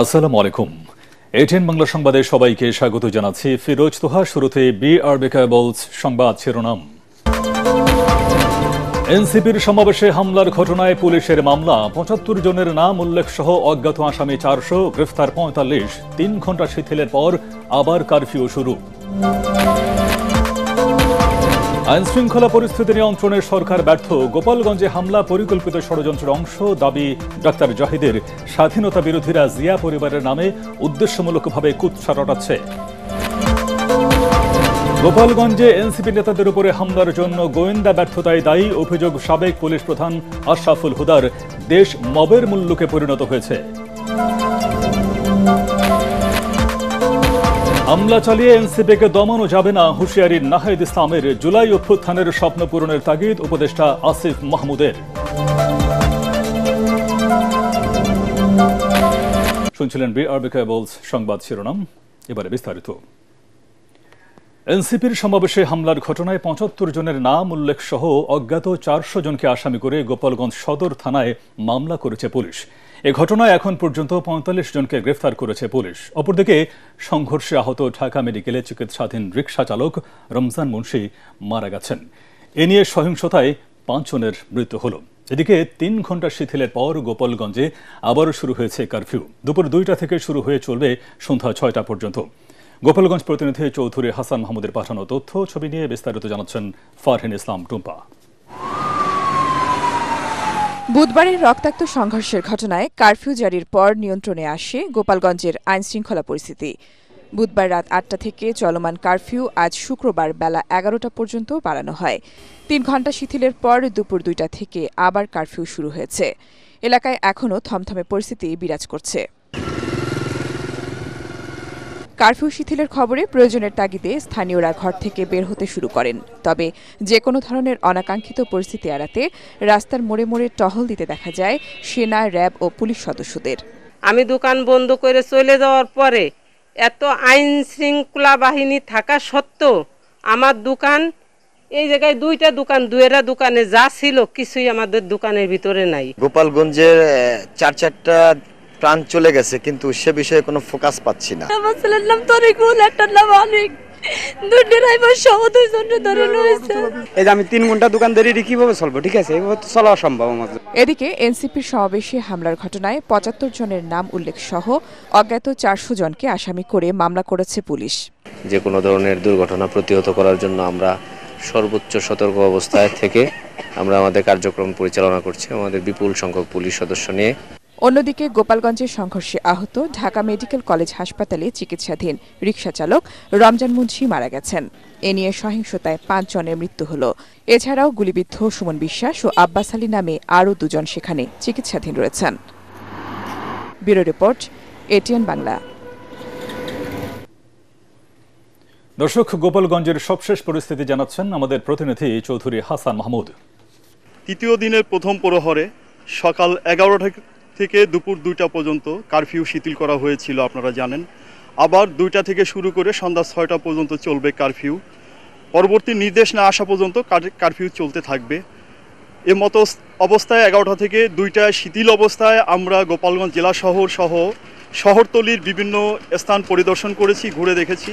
আসসালামু আলাইকুম। এটিএন বাংলা সংবাদে সবাইকে স্বাগত জানাচ্ছি। ফিরোজ তোহা। শুরুতে বিআরবি কেবলস সংবাদ শিরোনাম। এনসিপির সমাবেশে হামলার ঘটনায় পুলিশের মামলা, ৭৫ জনের নাম উল্লেখ সহ অজ্ঞাত আসামি ৪০০, গ্রেফতার ৪৫। ৩ ঘণ্টা শিথিলের পর আবার কারফিউ শুরু। আইনশৃঙ্খলা পরিস্থিতি নিয়ন্ত্রণে সরকার ব্যর্থ, গোপালগঞ্জে হামলা পরিকল্পিত ষড়যন্ত্রের অংশ, দাবি ডাক্তার জাহিদের। স্বাধীনতা বিরোধীরা জিয়া পরিবারের নামে উদ্দেশ্যমূলকভাবে কুৎসা রটাচ্ছে। গোপালগঞ্জে এনসিপি নেতাদের উপরে হামলার জন্য গোয়েন্দা ব্যর্থতায় দায়ী, অভিযোগ সাবেক পুলিশ প্রধান আশরাফুল হুদার। দেশ মবের মূল্যকে পরিণত হয়েছে। হামলা চালিয়ে এনসিপিকে দমানো যাবে না, হুঁশিয়ারি নাহিদ ইসলামের। জুলাই অভ্যুত্থানের স্বপ্ন পূরণের তাগিদ উপদেষ্টা আসিফ মাহমুদের। শুনছিলেন বিআরবি কেবলস সংবাদ শিরোনাম, এবারে বিস্তারিত। এনসিপির সমাবেশে হামলার ঘটনায় ৭৫ জনের নাম উল্লেখ সহ অজ্ঞাত ৪০০ জনকে আসামি করে গোপালগঞ্জ সদর থানায় মামলা করেছে পুলিশ। এ ঘটনায় এখন পর্যন্ত ৪৫ জনকে গ্রেফতার করেছে পুলিশ। অপরদিকে সংঘর্ষে আহত ঢাকা মেডিকেলে চিকিৎসাধীন রিকশা চালক রমজান মুন্সি মারা গেছেন। এ নিয়ে সহিংসতায় ৫ জনের মৃত্যু হল। এদিকে ৩ ঘণ্টা শিথিলের পর গোপালগঞ্জে আবারও শুরু হয়েছে কারফিউ। দুপুর ২টা থেকে শুরু হয়ে চলবে সন্ধ্যা ৬টা পর্যন্ত। গোপালগঞ্জ প্রতিনিধি চৌধুরী হাসান মাহমুদের পাঠানো তথ্য ছবি নিয়ে বিস্তারিত জানাচ্ছেন ফারহিন ইসলাম টুম্পা। বুধবারের রক্তাক্ত সংঘর্ষের ঘটনায় কারফিউ জারির পর নিয়ন্ত্রণে আসে গোপালগঞ্জের আইনশৃঙ্খলা পরিস্থিতি। বুধবার রাত ৮টা থেকে চলমান কারফিউ আজ শুক্রবার বেলা ১১টা পর্যন্ত বাড়ানো হয়। ৩ ঘণ্টা শিথিলের পর দুপুর ২টা থেকে আবার কারফিউ শুরু হয়েছে। এলাকায় এখনও থমথমে পরিস্থিতি বিরাজ করছে। কারফিউ শিথিলের খবরে প্রয়োজনের তাগিদে স্থানীয়রা ঘর থেকে বের হতে শুরু করেন। তবে যে কোনো ধরনের অনাকাঙ্ক্ষিত পরিস্থিতি এড়াতে রাস্তার মোড়ে মোড়ে টহল দিতে দেখা যায় সেনা, র্যাব ও পুলিশ সদস্যদের। আমি দোকান বন্ধ করে চলে যাওয়ার পরে এত আইন শৃঙ্খলা বাহিনী থাকা সত্ত্বেও আমার দোকান, এই জায়গায় 2টা দোকান, 2টা দোকানে যা ছিল কিছুই আমাদের দোকানের ভিতরে নাই। গোপালগঞ্জের 4-4টা প্রাণ চলে গেছে, কিন্তু সে বিষয়ে কোনো ফোকাস পাচ্ছি না। আমার ছেলের নাম তরিকুল, একটা নাম অনেক, 2 ড্রাইভার সহ 2 জনের ধরে রয়েছে। এই যে আমি 3 ঘন্টা দোকানদারি কিভাবে চলবো? ঠিক আছে, এইভাবে তো চলা অসম্ভব আমাদের। এদিকে এনসিপির সমাবেশে হামলার ঘটনায় ৭৫ জনের নাম উল্লেখ সহ অজ্ঞাত ৪০০ জনকে আসামি করে মামলা করেছে পুলিশ। যে কোনো ধরনের দুর্ঘটনা প্রতিহত করার জন্য আমরা সর্বোচ্চ সতর্ক অবস্থায় থেকে আমরা আমাদের কার্যক্রম পরিচালনা করছি, আমাদের বিপুল সংখ্যক পুলিশ সদস্য নিয়ে। অন্যদিকে গোপালগঞ্জের সংঘর্ষে আহত ঢাকা মেডিকেল কলেজ হাসপাতালে চিকিৎসাধীন রিকশা চালক রমজান মুন্সি মারা গেছেন। এ নিয়ে সহিংসতায় ৫ জনের মৃত্যু হল। এছাড়াও গুলিবিদ্ধ সুমন বিশ্বাস ও আব্বাস আলী নামে আরও 2 জন সেখানে চিকিৎসাধীন রয়েছেন। Bureau report, ATN Bangla. দর্শক, গোপালগঞ্জের সবশেষ পরিস্থিতি জানাচ্ছেন আমাদের প্রতিনিধি চৌধুরী হাসান মাহমুদ। তৃতীয় দিনের প্রথম প্রহরে সকাল 11টা থেকে দুপুর 2টা পর্যন্ত কারফিউ শিথিল করা হয়েছিল, আপনারা জানেন। আবার 2টা থেকে শুরু করে সন্ধ্যা 6টা পর্যন্ত চলবে কারফিউ। পরবর্তী নির্দেশ না আসা পর্যন্ত কারফিউ চলতে থাকবে। এ মতো অবস্থায় 11টা থেকে 2টা শিথিল অবস্থায় আমরা গোপালগঞ্জ জেলা শহর সহ শহরতলির বিভিন্ন স্থান পরিদর্শন করেছি, ঘুরে দেখেছি।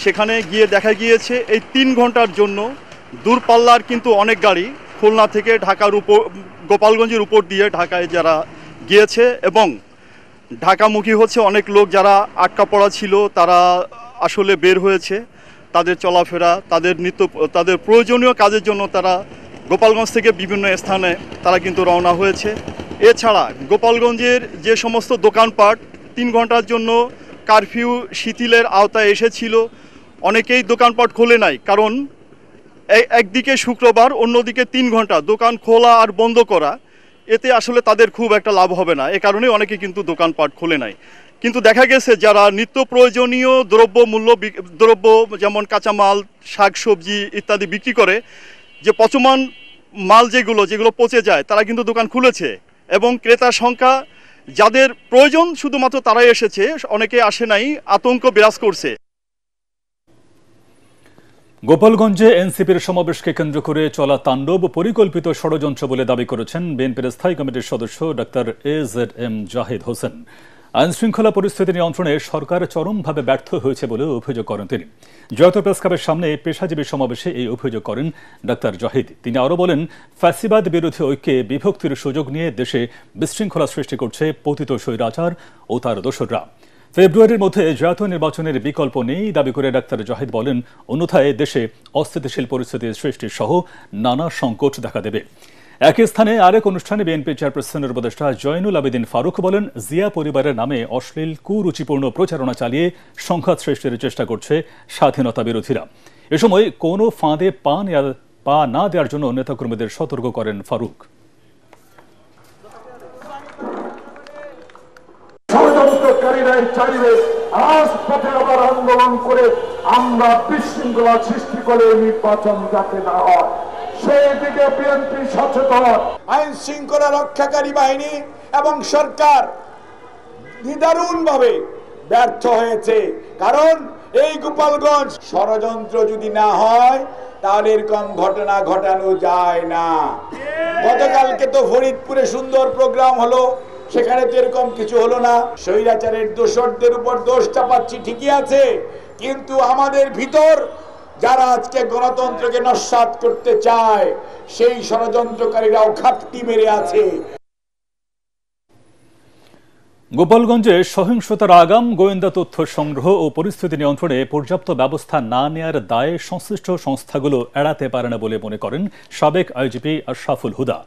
সেখানে গিয়ে দেখা গিয়েছে এই 3 ঘন্টার জন্য দূরপাল্লার কিন্তু অনেক গাড়ি খুলনা থেকে ঢাকার উপর, গোপালগঞ্জের উপর দিয়ে ঢাকায় যারা গিয়েছে এবং ঢাকামুখী হচ্ছে অনেক লোক যারা আটকা পড়া ছিল, তারা আসলে বের হয়েছে। তাদের চলাফেরা, তাদের প্রয়োজনীয় কাজের জন্য তারা গোপালগঞ্জ থেকে বিভিন্ন স্থানে তারা কিন্তু রওনা হয়েছে। এছাড়া গোপালগঞ্জের যে সমস্ত দোকানপাট 3 ঘন্টার জন্য কারফিউ শিথিলের আওতায় এসেছিল, অনেকেই দোকানপাট খোলে নাই, কারণ একদিকে শুক্রবার, অন্যদিকে 3 ঘন্টা দোকান খোলা আর বন্ধ করা, এতে আসলে তাদের খুব একটা লাভ হবে না। এ কারণে অনেকে কিন্তু দোকানপাট খোলে নাই। কিন্তু দেখা গেছে যারা নিত্য প্রয়োজনীয় দ্রব্য যেমন কাঁচামাল, শাকসবজি ইত্যাদি বিক্রি করে, যে পচমান মাল যেগুলো পচে যায়, তারা কিন্তু দোকান খুলেছে এবং ক্রেতার সংখ্যা যাদের প্রয়োজন শুধুমাত্র তারাই এসেছে, অনেকে আসে নাই, আতঙ্ক বিরাজ করছে। গোপালগঞ্জে এনসিপির সমাবেশকে কেন্দ্র করে চলা তাণ্ডব পরিকল্পিত ষড়যন্ত্র বলে দাবি করেছেন বিএনপির স্থায়ী কমিটির সদস্য ডাক্তার AZM জাহিদ হোসেন। আইনশৃঙ্খলা পরিস্থিতি নিয়ন্ত্রণে সরকার চরমভাবে ব্যর্থ হয়েছে বলে অভিযোগ করেন তিনি। জাতীয় প্রেসক্লাবের সামনে পেশাজীবী সমাবেশে এই অভিযোগ করেন ডাক্তার জাহিদ। তিনি আরও বলেন, ফ্যাসিবাদ বিরোধী ঐক্যে বিভক্তির সুযোগ নিয়ে দেশে বিশৃঙ্খলা সৃষ্টি করছে পতিত স্বৈরাচার ও তার দোসররা। ফেব্রুয়ারির মধ্যে জাতীয় নির্বাচনের বিকল্প নেই দাবি করে ডাক্তার জাহিদ বলেন, অন্যথায় দেশে অস্থিতিশীল পরিস্থিতির সৃষ্টি সহ নানা সংকট দেখা দেবে। একই স্থানে আরেক অনুষ্ঠানে বিএনপি চেয়ারপারসনের উপদেষ্টা জয়নুল আবেদিন ফারুক বলেন, জিয়া পরিবারের নামে অশ্লীল কুরুচিপূর্ণ প্রচারণা চালিয়ে সংঘাত সৃষ্টির চেষ্টা করছে স্বাধীনতা বিরোধীরা। এ সময় কোনো ফাঁদে পা না দেওয়ার জন্য নেতাকর্মীদের সতর্ক করেন ফারুক। ষড়যন্ত্রকারীরাই চাইবে রাজপথে আবার আন্দোলন করে আমরা বিশৃঙ্খলা সৃষ্টি করে নির্বাচন যাতে না হয় সেই দিকে বিএনপি সচেতন। আইন শৃঙ্খলা রক্ষাকারী বাহিনী এবং সরকার নিদারুণভাবে ব্যর্থ হয়েছে, কারণ এই গোপালগঞ্জ ষড়যন্ত্র যদি না হয় তাহলে এরকম ঘটনা ঘটানো যায় না। গতকালকে তো ফরিদপুরে সুন্দর প্রোগ্রাম হলো, সেখানে তো এরকম কিছু হলো না। স্বৈরাচারের দোষরদের উপর দোষ চাপাচ্ছি ঠিকই আছে, কিন্তু আমাদের ভিতর যারা আজকে গণতন্ত্রকে নস্যাৎ করতে চায় সেই ষড়যন্ত্রকারীরাও ঘাপটি মেরে আছে। গোপালগঞ্জে সহিংসতার আগাম গোয়েন্দা তথ্য সংগ্রহ ও পরিস্থিতি নিয়ন্ত্রণে পর্যাপ্ত ব্যবস্থা না নেয়ার দায়ে সংশ্লিষ্ট সংস্থাগুলো এড়াতে পারে না বলে মনে করেন সাবেক আইজিপি আশরাফুল হুদা।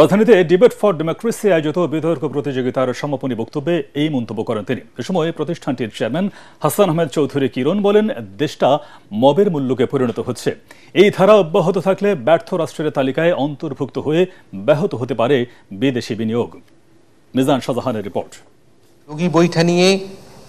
রাজধানীতে ডিবেট ফর ডেমোক্রেসি আয়োজিত বিতর্ক প্রতিযোগিতার সমাপনী বক্তব্যে এই মন্তব্য করেন তিনি। এ সময় প্রতিষ্ঠানটির চেয়ারম্যান হাসান আহমেদ চৌধুরী কিরণ বলেন, দেশটা মবের মূল্যকে পরিণত হচ্ছে। এই ধারা অব্যাহত থাকলে ব্যর্থ রাষ্ট্রের তালিকায় অন্তর্ভুক্ত হয়ে ব্যাহত হতে পারে বিদেশি বিনিয়োগ। মিজান শাহজাহানের রিপোর্ট। রোগী বৈঠা নিয়ে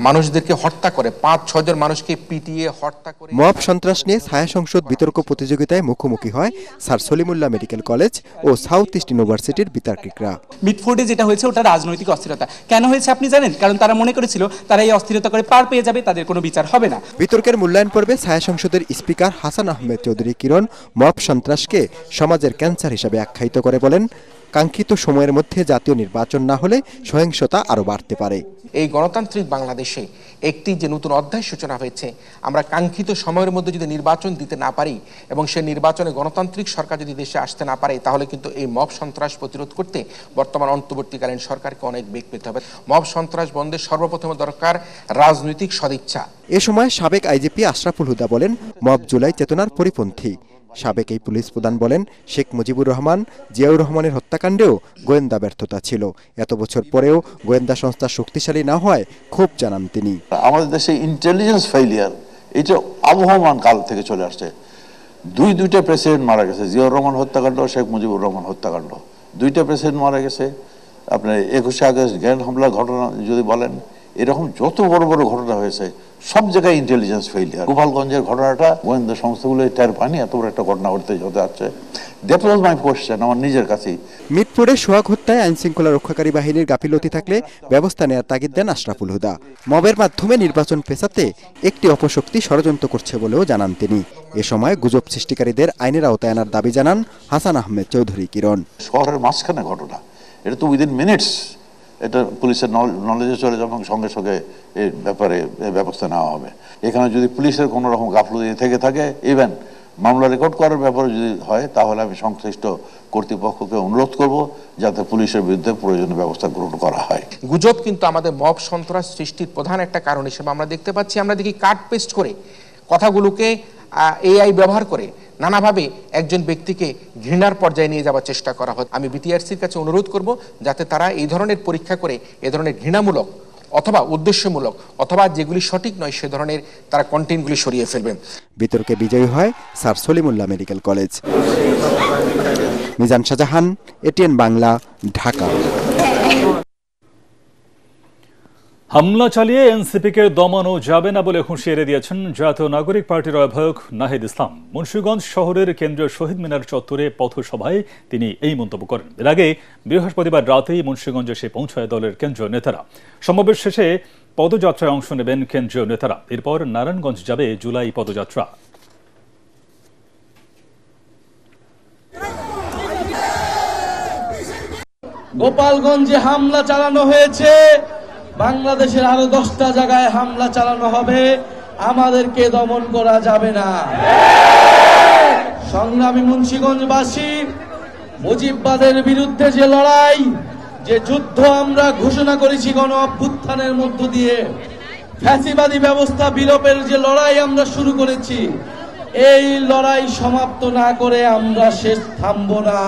মানুষদেরকে হত্যা করে ৫-৬ জন মানুষকে পিটিয়ে হত্যা করে মব সন্ত্রাস নিয়ে ছায়া সংসদ বিতর্ক প্রতিযোগিতায় মুখোমুখি হয় স্যার সলিমুল্লাহ মেডিকেল কলেজ ও সাউথ ইস্ট ইউনিভার্সিটির বিতার্কিকরা। মিটফোর্ডে যেটা হয়েছে ওটা রাজনৈতিক অস্থিরতা। কেন হয়েছে আপনি জানেন? কারণ তারা মনে করেছিল তারা এই অস্থিরতা করে পার পেয়ে যাবে, তাদের কোনো বিচার হবে না। বিতর্কের মূল্যায়ন পর্বে ছায়া সংসদের স্পিকার হাসান আহমেদ চৌধুরী কিরণ মব সন্ত্রাসকে সমাজের ক্যান্সার হিসেবে আখ্যায়িত করে বলেন, কাঙ্ক্ষিত সময়ের মধ্যে জাতীয় নির্বাচন না হলে সহিংসতা আরও বাড়তে পারে। এই গণতান্ত্রিক বাংলাদেশে একটি যে নতুন অধ্যায় সূচনা হয়েছে, আমরা কাঙ্ক্ষিত সময়ের মধ্যে যদি নির্বাচন দিতে না পারি এবং সেই নির্বাচনে গণতান্ত্রিক সরকার যদি দেশে আসতে না পারে, তাহলে কিন্তু এই মব সন্ত্রাস প্রতিরোধ করতে বর্তমান অন্তর্বর্তীকালীন সরকারকে অনেক বেগ পেতে হবে। মব সন্ত্রাস বন্ধে সর্বপ্রথম দরকার রাজনৈতিক সদিচ্ছা। এ সময় সাবেক আইজিপি আশরাফুল হুদা বলেন, মব জুলাই চেতনার পরিপন্থী। সাবেক এই পুলিশ প্রধান বলেন, শেখ মুজিবুর রহমান, জিয়াউর রহমানের হত্যাকাণ্ডেও গোয়েন্দা ব্যর্থতা ছিল। এত বছর পরেও গোয়েন্দা সংস্থা শক্তিশালী না হয় ক্ষোভ জানান তিনি। আমাদের দেশে ইন্টেলিজেন্স ফেইলিয়ার এটা আবহমান কাল থেকে চলে আসছে। দুইটা প্রেসিডেন্ট মারা গেছে, জিয়াউর রহমান হত্যাকাণ্ড, শেখ মুজিবুর রহমান হত্যাকাণ্ড, দুইটা প্রেসিডেন্ট মারা গেছে। আপনার 21শে আগস্ট গ্র্যান্ড হামলার ঘটনা যদি বলেন, এরকম যত বড় বড় ঘটনা হয়েছে সব জায়গায় ইন্টেলিজেন্স ফেইলিয়ার। গোপালগঞ্জের ঘটনাটা গোয়েন্দা সংস্থাগুলো টের পায়নি, এত বড় একটা ঘটনা ঘটতে হতে যাচ্ছে। দ্যাট ওয়াজ মাই কোয়েশ্চেন আমার নিজের কাছেই। মিটফোর্ডে সোহাগ হত্যায় আইন শৃঙ্খলা রক্ষাকারী বাহিনীর গাফিলতি থাকলে ব্যবস্থা নেওয়ার তাগিদ দেন আশরাফুল হুদা। মবের মাধ্যমে নির্বাচন পেছাতে একটি অপশক্তি ষড়যন্ত্র করছে বলেও জানান তিনি। এ সময় গুজব সৃষ্টিকারীদের আইনের আওতায় আনার দাবি জানান হাসান আহমেদ চৌধুরী কিরণ। শহরের মাঝখানে ঘটনা, এটা তো উইদিন মিনিটস এটা পুলিশের নলেজে চলে যাবে এবং সঙ্গে সঙ্গে এর ব্যাপারে ব্যবস্থা নেওয়া হবে। এখানে যদি পুলিশের কোনো রকম গাফলতি থেকে থাকে, ইভেন মামলা রেকর্ড করার ব্যাপারে যদি হয়, তাহলে আমি সংশ্লিষ্ট কর্তৃপক্ষকে অনুরোধ করব যাতে পুলিশের বিরুদ্ধে প্রয়োজনীয় ব্যবস্থা গ্রহণ করা হয়। গুজব কিন্তু আমাদের মব সন্ত্রাস সৃষ্টির প্রধান একটা কারণ হিসেবে আমরা দেখতে পাচ্ছি। আমরা দেখি কাট পেস্ট করে কথাগুলোকে এআই ব্যবহার করে নানাভাবে একজন ব্যক্তিকে ঘৃণার পর্যায়ে নিয়ে যাওয়ার চেষ্টা করা হয়। আমি বিটিআরসির কাছে অনুরোধ করব যাতে তারা এই ধরনের পরীক্ষা করে এ ধরনের ঘৃণামূলক অথবা উদ্দেশ্যমূলক অথবা যেগুলি সঠিক নয় সে ধরনের তারা কন্টেন্টগুলি সরিয়ে ফেলবে। বিতর্কে বিজয়ী হয় sir Salimullah medical college. Mizan Shahjahan, ATN Bangla, Dhaka. হামলা চালিয়ে এনসিপিকে দমানো যাবে না বলে হুঁশিয়ারি দিয়েছেন জাতীয় নাগরিক পার্টির আহ্বায়ক নাহিদ ইসলাম। মুন্সিগঞ্জ শহরের কেন্দ্রীয় শহীদ মিনার চত্বরে পথসভায় তিনি এই মন্তব্য করেন। এর আগে বৃহস্পতিবার রাতেই মুন্সিগঞ্জে এসে পৌঁছায় দলের কেন্দ্রীয় নেতারা। সমাবেশ শেষে পদযাত্রায় অংশ নেবেন কেন্দ্রীয় নেতারা। এরপর নারায়ণগঞ্জ যাবে জুলাই পদযাত্রা। গোপালগঞ্জে হামলা চালানো হয়েছে, বাংলাদেশের আরো 10টা জায়গায় হামলা চালানো হবে, আমাদেরকে দমন করা যাবে না। সংগ্রামী মুন্সিগঞ্জবাসী, মুজিববাদের বিরুদ্ধে যে লড়াই, যে যুদ্ধ আমরা ঘোষণা করেছি গণ অভ্যুত্থানের মধ্য দিয়ে, ফ্যাসিবাদী ব্যবস্থা বিলোপের যে লড়াই আমরা শুরু করেছি, এই লড়াই সমাপ্ত না করে আমরা শেষ থামব না।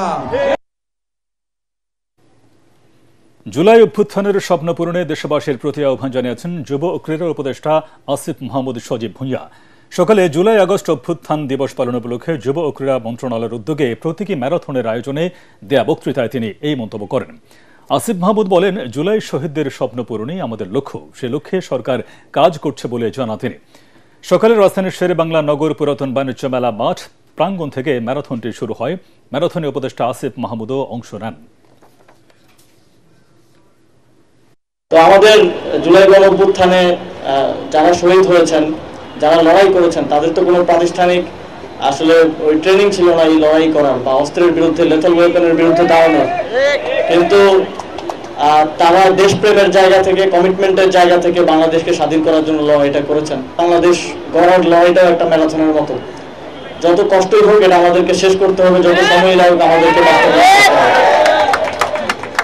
জুলাই অভ্যুত্থানের স্বপ্ন পূরণে দেশবাসীর প্রতি আহ্বান জানিয়েছেন যুব ও ক্রীড়া উপদেষ্টা আসিফ মাহমুদ সজীব ভুঁইয়া। সকালে জুলাই আগস্ট অভ্যুত্থান দিবস পালন উপলক্ষে যুব ও ক্রীড়া মন্ত্রণালয়ের উদ্যোগে প্রতীকী ম্যারাথনের আয়োজনে দেয়া বক্তৃতায় তিনি এই মন্তব্য করেন। আসিফ মাহমুদ বলেন, জুলাই শহীদদের স্বপ্ন পূরণই আমাদের লক্ষ্য, সে লক্ষ্যে সরকার কাজ করছে বলে জানান তিনি। সকালে রাজধানীর শেরেবাংলা নগর পুরাতন বাণিজ্য মেলা মাঠ প্রাঙ্গণ থেকে ম্যারাথনটি শুরু হয়। ম্যারাথনে উপদেষ্টা আসিফ মাহমুদও অংশ নেন। তো আমাদের জুলাই গণ অভ্যুত্থানে যারা শহীদ হয়েছেন, যারা লড়াই করেছেন, তাদের তো কোনো প্রাতিষ্ঠানিক আসলে ওই ট্রেনিং ছিল না এই লড়াই করার বা অস্ত্রের বিরুদ্ধে, লেথাল ওয়েপনের বিরুদ্ধে দাঁড়ানোর, কিন্তু তারা দেশপ্রেমের জায়গা থেকে, কমিটমেন্টের জায়গা থেকে বাংলাদেশকে স্বাধীন করার জন্য লড়াইটা করেছেন। বাংলাদেশ গড়ার লড়াইটাও একটা ম্যারাথনের মতো, যত কষ্টই হোক এটা আমাদেরকে শেষ করতে হবে, যত সময় লাগুক আমাদেরকে বাস্তবায়ন করতে হবে।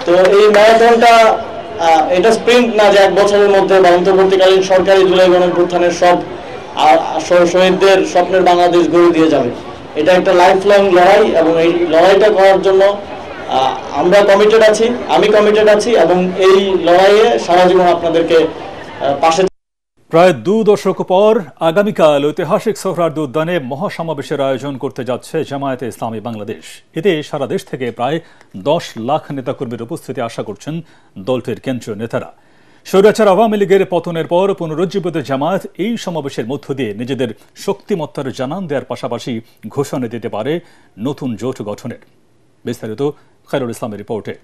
তো এই ম্যারাথনটা এটা স্প্রিন্ট না যে এক বছরের মধ্যে বা অন্তর্বর্তীকালীন সরকারি জুলাই গণ অভ্যুত্থানের সব শহীদদের স্বপ্নের বাংলাদেশ গড়ে দিয়ে যাবে। এটা একটা লাইফ লং লড়াই এবং এই লড়াইটা করার জন্য আমরা কমিটেড আছি, আমি কমিটেড আছি এবং এই লড়াইয়ে সারা জীবন আপনাদেরকে পাশে। প্রায় 2 দশক পর আগামীকাল ঐতিহাসিক সোহরাওয়ার্দী উদ্যানে মহাসমাবেশের আয়োজন করতে যাচ্ছে জামায়াতে ইসলামী বাংলাদেশ। এতে সারা দেশ থেকে প্রায় 10 লাখ নেতাকর্মীর উপস্থিতি আশা করছেন দলটির কেন্দ্রীয় নেতারা। স্বৈরাচার আওয়ামী লীগের পতনের পর পুনরুজ্জীবিত জামায়াত এই সমাবেশের মধ্য দিয়ে নিজেদের শক্তিমত্তার জানান দেওয়ার পাশাপাশি ঘোষণা দিতে পারে নতুন জোট গঠনের। বিস্তারিত খায়রুল ইসলামের রিপোর্টে।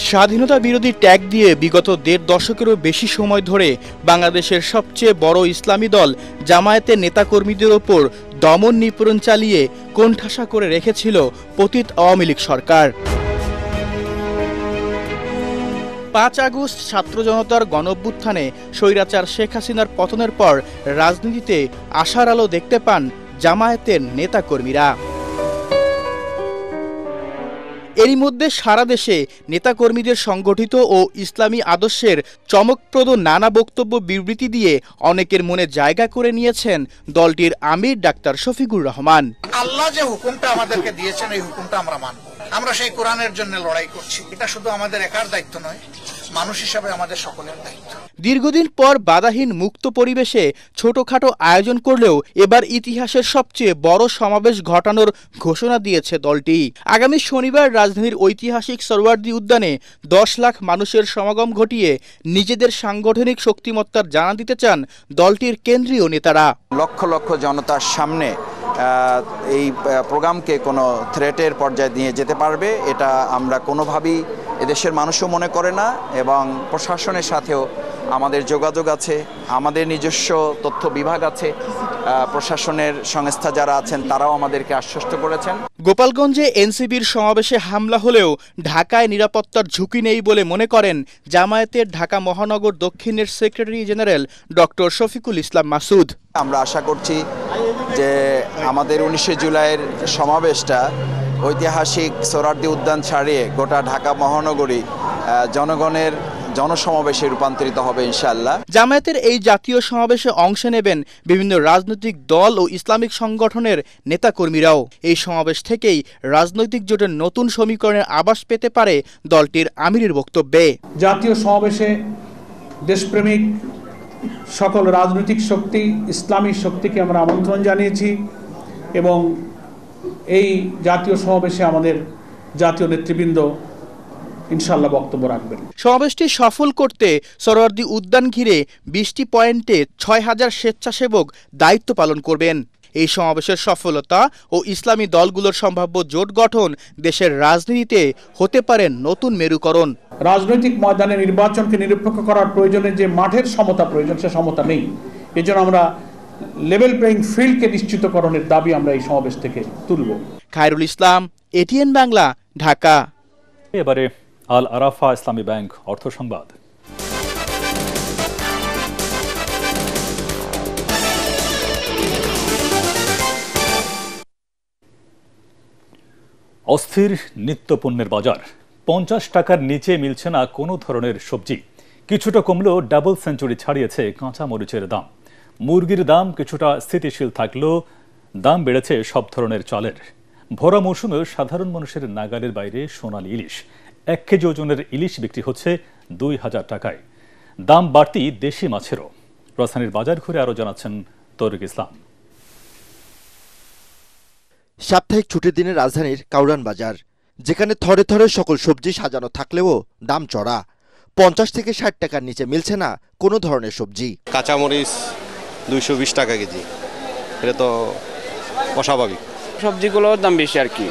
স্বাধীনতা বিরোধী ট্যাগ দিয়ে বিগত 1.5 দশকেরও বেশি সময় ধরে বাংলাদেশের সবচেয়ে বড় ইসলামী দল জামায়াতের নেতাকর্মীদের ওপর দমন নিপীড়ন চালিয়ে কোণঠাসা করে রেখেছিল পতিত আওয়ামী লীগ সরকার। 5 আগস্ট ছাত্র জনতার গণঅভ্যুত্থানে স্বৈরাচার শেখ হাসিনার পতনের পর রাজনীতিতে আশার আলো দেখতে পান জামায়াতের নেতাকর্মীরা। এরই মধ্যে সারা দেশে নেতাকর্মীদের সংগঠিত ও ইসলামী আদর্শের চমকপ্রদ নানা বক্তব্য বিবৃতি দিয়ে অনেকের মনে জায়গা করে নিয়েছেন দলটির আমির ডাক্তার শফিকুর রহমান। আল্লাহ যে হুকুমটা আমাদেরকে দিয়েছেন এই হুকুমটা আমরা মানব। আমরা সেই কোরআনের জন্য লড়াই করছি। এটা শুধু আমাদের একার দায়িত্ব নয়, মানুষ হিসাবে আমাদের সকলের দায়িত্ব। দীর্ঘদিন পর বাধাহীন মুক্ত পরিবেশে ছোটখাটো আয়োজন করলেও এবার ইতিহাসের সবচেয়ে বড় সমাবেশ ঘটানোর ঘোষণা দিয়েছে দলটি। আগামী শনিবার রাজধানীর ঐতিহাসিক সোহরাওয়ার্দী উদ্যানে 10 লাখ মানুষের সমাগম ঘটিয়ে নিজেদের সাংগঠনিক শক্তিমত্তার জানান দিতে চান দলটির কেন্দ্রীয় নেতারা। লক্ষ লক্ষ জনতার সামনে এই প্রোগ্রামকে কোনো থ্রেটের পর্যায়ে নিয়ে যেতে পারবে এটা আমরা কোনোভাবেই এদেশের মানুষও মনে করে না, এবং প্রশাসনের সাথেও আমাদের যোগাযোগ আছে, আমাদের নিজস্ব তথ্য বিভাগ আছে, প্রশাসনের সংস্থা যারা আছেন তারাও আমাদেরকে আশ্বস্ত করেছেন। গোপালগঞ্জে এনসিবির সমাবেশে হামলা হলেও ঢাকায় নিরাপত্তার ঝুঁকি নেই বলে মনে করেন জামায়াতের ঢাকা মহানগর দক্ষিণের secretary general doctor Shafiqul Islam Masud. আমরা আশা করছি যে আমাদের 19শে জুলাইয়ের সমাবেশটা ঐতিহাসিক সোহরাওয়ার্দী উদ্যান ছাড়িয়ে গোটা ঢাকা মহানগরী জনগণের জনসমাবেশে রূপান্তরিত হবে ইনশাআল্লাহ। জামায়াতের এই জাতীয় সমাবেশে অংশ নেবেন বিভিন্ন রাজনৈতিক দল ও ইসলামিক সংগঠনের নেতাকর্মীরাও। এই সমাবেশ থেকেই রাজনৈতিক জোটের নতুন সমীকরণের আভাস পেতে পারে দলটির আমিরের বক্তব্যে। জাতীয় সমাবেশে দেশপ্রেমিক সকল রাজনৈতিক শক্তি, ইসলামী শক্তিকে আমরা আমন্ত্রণ জানিয়েছি এবং এই জাতীয় সমাবেশে আমাদের জাতীয় নেতৃবৃন্দ ইনশাআল্লাহ বক্তব্য রাখবেন। সমাবেশটি সফল করতে সোহরাওয়ার্দী উদ্যান ঘিরে 20টি পয়েন্টে 6000 স্বেচ্ছাসেবক দায়িত্ব পালন করবেন। এই সমাবেশের সফলতা ও ইসলামী দলগুলোর সম্ভাব্য জোট গঠন দেশের রাজনীতিতে হতে পারে নতুন মেরুকরণ। রাজনৈতিক ময়দানে নির্বাচনকে নিরপেক্ষ করার প্রয়োজনে যে মাঠের সমতা প্রয়োজন, সে সমতা নেই। এজন্য আমরা লেভেল প্লেইং ফিল্ডকে নিশ্চিতকরণের দাবি আমরা এই সমাবেশ থেকে তুলব। খায়রুল ইসলাম, এটিএন বাংলা, ঢাকা। এবারে আল আরাফা ইসলামী ব্যাংক অর্থ সংবাদ। অস্থির নিত্যপণ্যের বাজার। 50 টাকার নিচে মিলছে না কোনো ধরনের সবজি। কিছুটা কমলেও ডাবল সেঞ্চুরি ছাড়িয়েছে কাঁচা মরিচের দাম। মুরগির দাম কিছুটা স্থিতিশীল থাকলেও দাম বেড়েছে সব ধরনের চালের। ভরা মৌসুমেও সাধারণ মানুষের নাগালের বাইরে সোনালী ইলিশ। 1 কেজি ওজনের ইলিশ বিক্রি হচ্ছে 2000 টাকায়। দাম বাড়তি দেশি মাছেরও। রাজধানীর বাজার ঘুরে আরও জানাচ্ছেন তরিক ইসলাম। সাপ্তাহিক ছুটির দিনে রাজধানীর কাউরান বাজার, যেখানে থরে থরে সকল সবজি সাজানো থাকলেও দাম চড়া। 50 থেকে 60 টাকার নিচে মিলছে না কোনো ধরনের সবজি। কাঁচামরিচ 220 টাকা কেজি, এটা তো অস্বাভাবিক। সবজিগুলোর দাম বেশি আর কি,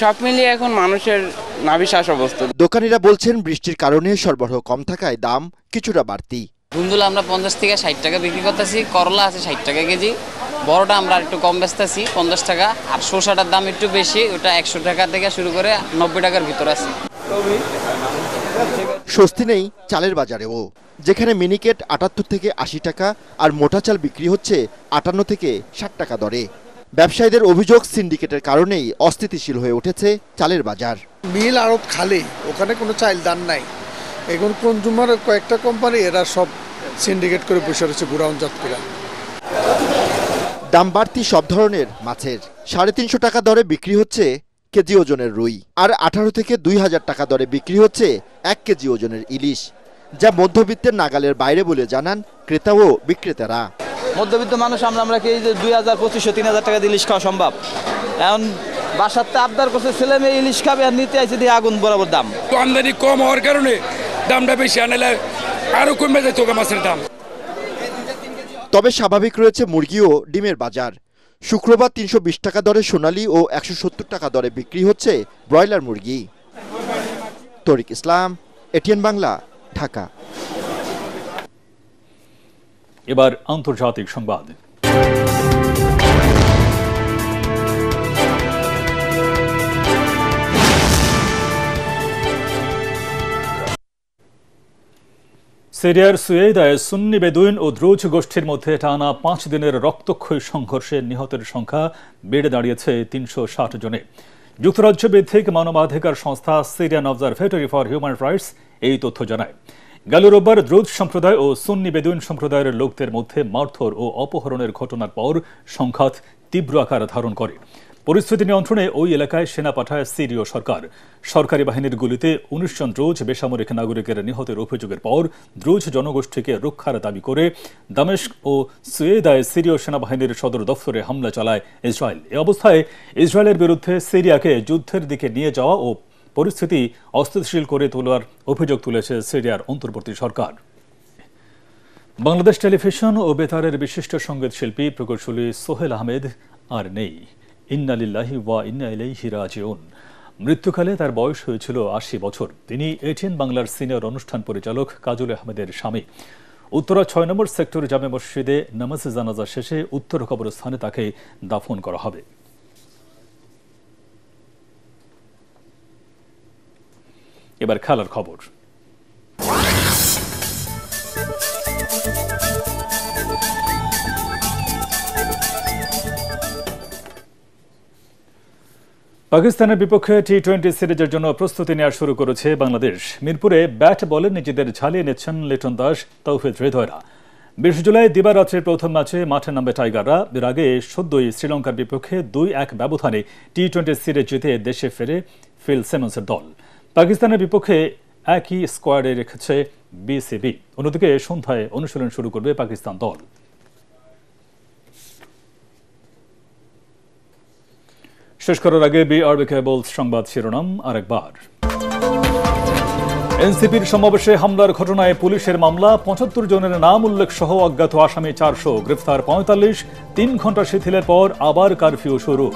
সব মিলিয়ে এখন মানুষের নাভিশ্বাস অবস্থা। দোকানিরা বলছেন বৃষ্টির কারণে সরবরাহ কম থাকায় দাম কিছুটা বাড়তি। ধুন্দুল আমরা 50 থেকে 60 টাকা বিক্রি করতেছি, করলা আছে 60 টাকা কেজি, বড়টা আমরা একটু কম বেচতেছি 50 টাকা, আর শসাটার দাম একটু বেশি, ওটা 100 টাকা থেকে শুরু করে 90 টাকার ভিতর আছে। স্বস্তি নেই চালের বাজারেও, যেখানে মিনিকেট 78 থেকে 80 টাকা আর মোটা চাল বিক্রি হচ্ছে 58 থেকে 60 টাকা দরে। ব্যবসায়ীদের অভিযোগ সিন্ডিকেটের কারণেই অস্থিতিশীল হয়ে উঠেছে চালের বাজার। মিল আড়ত খালি, ওখানে কোনো চাল দান নাই। এখন কনজুমার কয়েকটা কোম্পানি এরা সব সিন্ডিকেট করে বসে রয়েছে গুড়াউনজাত করে। দাম বাড়তি সব ধরনের মাছের। 350 টাকা দরে বিক্রি হচ্ছে কেজি ওজনের রুই, আর 18 থেকে 2000 টাকা দরে বিক্রি হচ্ছে 1 কেজি ওজনের ইলিশ, যা মধ্যবিত্তের নাগালের বাইরে বলে জানান ক্রেতা ও বিক্রেতারা। মধ্যবিত্ত মানুষ আমরা কি 2000, 2500, 3000 টাকা দিয়ে ইলিশ খাওয়া সম্ভব? এখন বাসাতে আবদার করছে ছেলে মেয়ে ইলিশ খাবে, আর নিতে আইছে দিয়ে আগুন বরাবর দাম। আমদানি কম হওয়ার কারণে দামটা বেশি, আনলে আরো কমে যায় চোখা মাছের দাম। তবে স্বাভাবিক রয়েছে মুরগি ও ডিমের বাজার। শুক্রবার 320 টাকা দরে সোনালী ও 170 টাকা দরে বিক্রি হচ্ছে ব্রয়লার মুরগি। তরিক ইসলাম, এটিএন বাংলা, ঢাকা। এবার আন্তর্জাতিক সংবাদ। সিরিয়ার সুয়েদায় সুন্নি বেদুইন ও দ্রুজ গোষ্ঠীর মধ্যে টানা 5 দিনের রক্তক্ষয়ী সংঘর্ষে নিহতের সংখ্যা বেড়ে দাঁড়িয়েছে 360 জনে। যুক্তরাজ্য ভিত্তিক মানবাধিকার সংস্থা Syrian observatory for human rights এই তথ্য জানায়। গেল রোববার দ্রুজ সম্প্রদায় ও সুন্নি বেদুইন সম্প্রদায়ের লোকদের মধ্যে মারধর ও অপহরণের ঘটনার পর সংঘাত তীব্র আকার ধারণ করে। পরিস্থিতি নিয়ন্ত্রণে ওই এলাকায় সেনা পাঠায় সিরীয় সরকার। সরকারি বাহিনীর গুলিতে 19 জন দ্রুজ বেসামরিক নাগরিকের নিহতের অভিযোগের পর দ্রুজ জনগোষ্ঠীকে রক্ষার দাবি করে দামেস্ক ও সুয়েদায় সিরীয় সেনাবাহিনীর সদর দফতরে হামলা চালায় ইসরায়েল। এ অবস্থায় ইসরায়েলের বিরুদ্ধে সিরিয়াকে যুদ্ধের দিকে নিয়ে যাওয়া ও পরিস্থিতি অস্থিতিশীল করে তোলার অভিযোগ তুলেছে সিরিয়ার অন্তর্বর্তী সরকার। বাংলাদেশ টেলিভিশন ও বেতারের বিশিষ্ট সঙ্গীত শিল্পী প্রকৌশলী সোহেল আহমেদ আর নেই। ইন্না লিল্লাহি ওয়া ইন্না ইলাইহি রাজিউন। মৃত্যুকালে তার বয়স হয়েছিল 80 বছর। তিনি এটিএন বাংলার সিনিয়র অনুষ্ঠান পরিচালক কাজল আহমেদের স্বামী। উত্তরা 6 নম্বর সেক্টর জামে মসজিদে নামাজে জানাজা শেষে উত্তর কবরস্থানে তাকে দাফন করা হবে। এবার খেলার খবর। পাকিস্তানের বিপক্ষে টি-20 সিরিজের জন্য প্রস্তুতি নেওয়া শুরু করেছে বাংলাদেশ। মিরপুরে ব্যাট বলে নিজেদের ঝালিয়ে নিচ্ছেন লিটন দাস, তৌহিদ হৃদয়রা। 20 জুলাই দিবারাত্রির প্রথম ম্যাচে মাঠে নামবে টাইগাররা। এর আগে সদ্যই শ্রীলঙ্কার বিপক্ষে 2-1 ব্যবধানে টি-20 সিরিজ জিতে দেশে ফেরে ফিল সিমন্সের দল। পাকিস্তানের বিপক্ষে একই স্কোয়াডে রেখেছে বিসিবি। অন্যদিকে সন্ধ্যায় অনুশীলন শুরু করবে পাকিস্তান দল। শেষ করার আগে বিআরবি কেবল সংবাদ শিরোনাম আরেকবার। এনসিপির সমাবেশে হামলার ঘটনায় পুলিশের মামলা, 75 জনের নাম উল্লেখ সহ অজ্ঞাত আসামি 400, গ্রেফতার 45। 3 ঘন্টা শিথিলের পর আবার কারফিউ শুরু।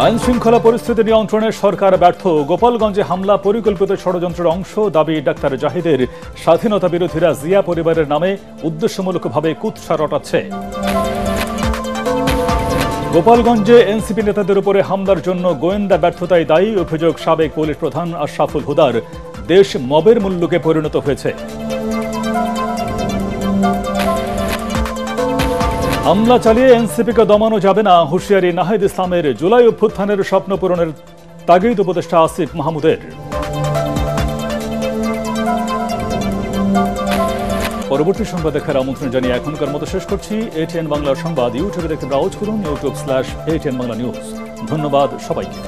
আইন শৃঙ্খলা পরিস্থিতি নিয়ন্ত্রণে সরকার ব্যর্থ, গোপালগঞ্জে হামলা পরিকল্পিত ষড়যন্ত্রের অংশ দাবি ডাক্তার জাহিদের। স্বাধীনতা বিরোধীরা জিয়া পরিবারের নামে উদ্দেশ্যমূলকভাবে কুৎসা রটাচ্ছে। গোপালগঞ্জে এনসিপি নেতাদের উপরে হামলার জন্য গোয়েন্দা ব্যর্থতায় দায়ী অভিযোগ সাবেক পুলিশ প্রধান আশরাফুল হুদার। দেশ মবের মূল্যকে পরিণত হয়েছে। হামলা চালিয়ে এনসিপিকে দমানো যাবে না, হুঁশিয়ারি নাহিদ ইসলামের। জুলাই অভ্যুত্থানের স্বপ্ন পূরণের তাগিদ উপদেষ্টা আসিফ মাহমুদের। পরবর্তী সংবাদ দেখার আমন্ত্রণ জানিয়ে এখনকার মতো শেষ করছি। ATN বাংলার সংবাদ ইউটিউবে দেখতে ব্রাউজ করুন, youtube/ATN বাংলা নিউজ। ধন্যবাদ সবাইকে।